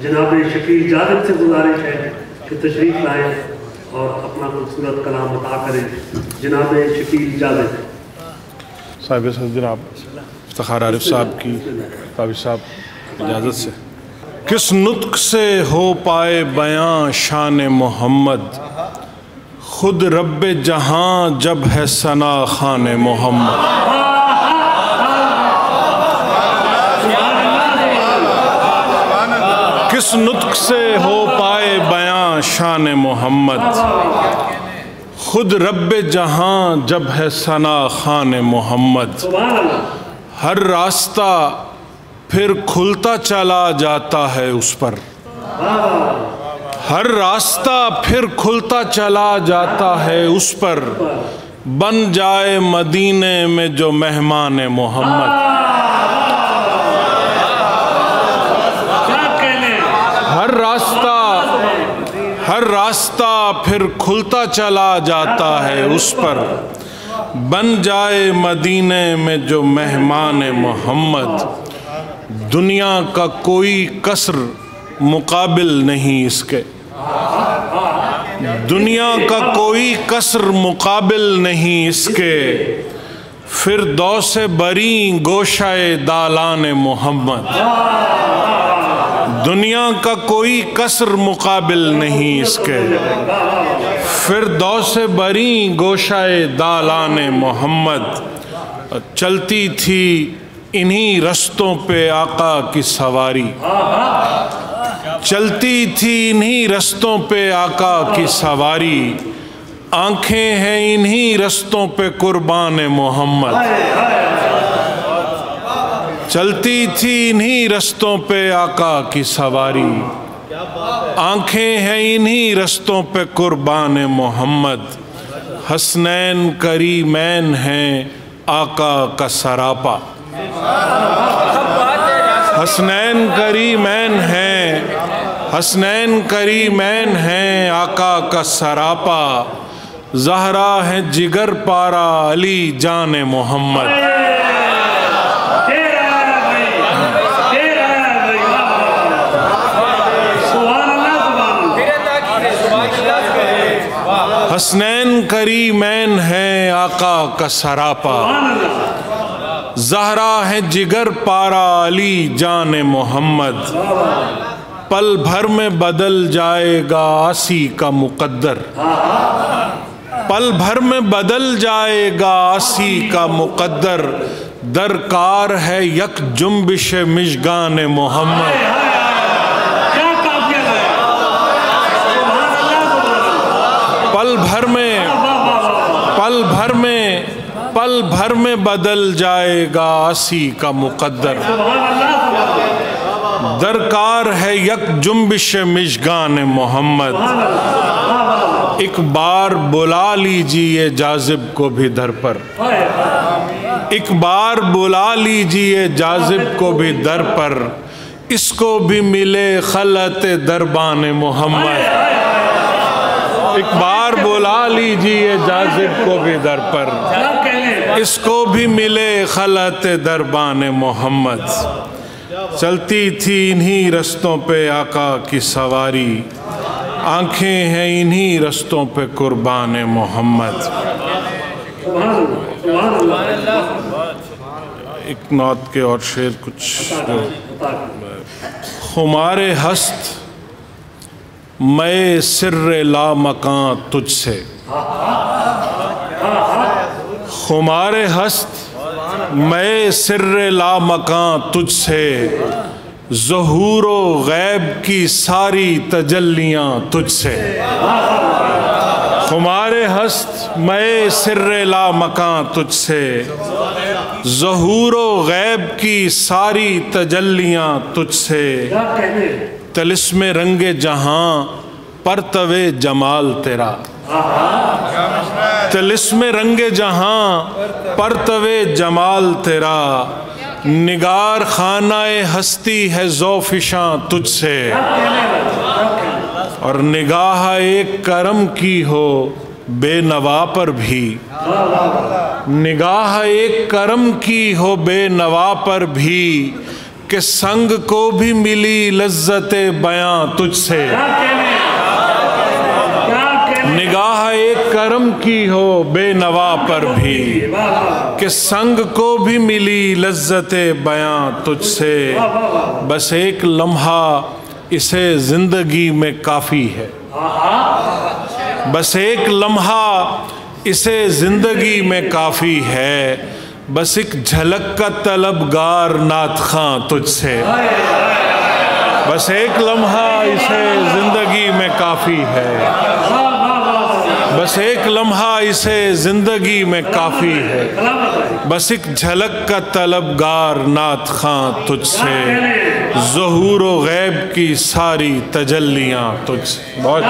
جناب شکیل جاذب سے گزارش ہے کہ تشریف لائیں اور اپنا خوبصورت کلام عطا کریں. جناب شکیل جاذب صاحب جناب افتخار عارف صاحب کی قابل صاحب اجازت سے. کس نطق سے ہو پائے بیاں شان محمد، خود رب جہاں جب ہے ثنا خان محمد. کس نطق سے ہو پائے بیاں شان محمد، خود رب جہاں جب ہے ثنا خان محمد. ہر راستہ پھر کھلتا چلا جاتا ہے اس پر، ہر راستہ پھر کھلتا چلا جاتا ہے اس پر، بن جائے مدینے میں جو مہمان محمد. ہر راستہ پھر کھلتا چلا جاتا ہے اس پر، بن جائے مدینے میں جو مہمان محمد. دنیا کا کوئی قصر مقابل نہیں اس کے، دنیا کا کوئی قصر مقابل نہیں اس کے، فردوس بری گوشہ دالان محمد. دنیا کا کوئی قصر مقابل نہیں اس کے، فردوس بری گوشہ دالان محمد. چلتی تھی انہی رستوں پہ آقا کی سواری، چلتی تھی انہی رستوں پہ آقا کی سواری، آنکھیں ہیں انہی رستوں پہ قربان محمد. چلتی تھی انہی رستوں پہ آقا کی سواری، آنکھیں ہیں انہی رستوں پہ قربان محمد. حسنین کریمین ہیں آقا کا سراپا، حسنین کریمین ہیں، حسنین کریمین ہیں آقا کا سراپا. زہرا ہے جگر پارا علی جان محمد. حسنین کریمین ہیں آقا کا سراپا، زہرا ہے جگر پارا علی جان محمد. پل بھر میں بدل جائے گا آسی کا مقدر، پل بھر میں بدل جائے گا آسی کا مقدر، درکار ہے یک جنبش مژگان محمد. پل بھر میں بدل جائے گا آسی کا مقدر، درکار ہے یک جنبش مژگان محمد. ایک بار بلا لیجئے جاذب کو بھی در پر، ایک بار بلا لیجئے جاذب کو بھی در پر، اس کو بھی ملے خلعت دربان محمد. ایک بار بلا لیجئے جاذب کو بھی در پر، اس کو بھی ملے خلعت دربان محمد. چلتی تھی انہی رستوں پہ آقا کی سواری، آنکھیں ہیں انہی رستوں پہ قربان محمد. ایک نعت کے اور شعر کچھ. خمار ہست میں سر لا مکان تجھ سے، خمار ہست میں سر لا مکان تجھ سے، ظہور و غیب کی ساری تجلیاں تجھ سے. خمار ہست میں سر لا مکان تجھ سے، ظہور و غیب کی ساری تجلیاں تجھ سے. طلسم رنگ جہاں پرتو جمال تیرا، طلسم رنگ جہاں پرتو جمال تیرا، نگار خانہ ہستی ہے ذوفشاں تجھ سے. اور نگاہ ایک کرم کی ہو بے نوا پر بھی، نگاہ ایک کرم کی ہو بے نوا پر بھی، کہ سنگ کو بھی ملی لذت بیاں تجھ سے، نگاہ ایک کرم کی ہو بے نوا پر بھی، کہ سنگ کو بھی ملی لذت بیاں تجھ سے، بس ایک لمحہ اسے زندگی میں کافی ہے، بس ایک لمحہ اسے زندگی میں کافی ہے، بس ایک جھلک کا طلبگار نعت خواں تجھ سے، بس ایک لمحہ اسے زندگی میں کافی ہے، بس ایک لمحہ اسے زندگی میں کافی ہے، بس ایک جھلک کا طلبگار نعت خواں تجھ سے، ظہور و غیب کی ساری تجلیاں تجھ سے۔ بہت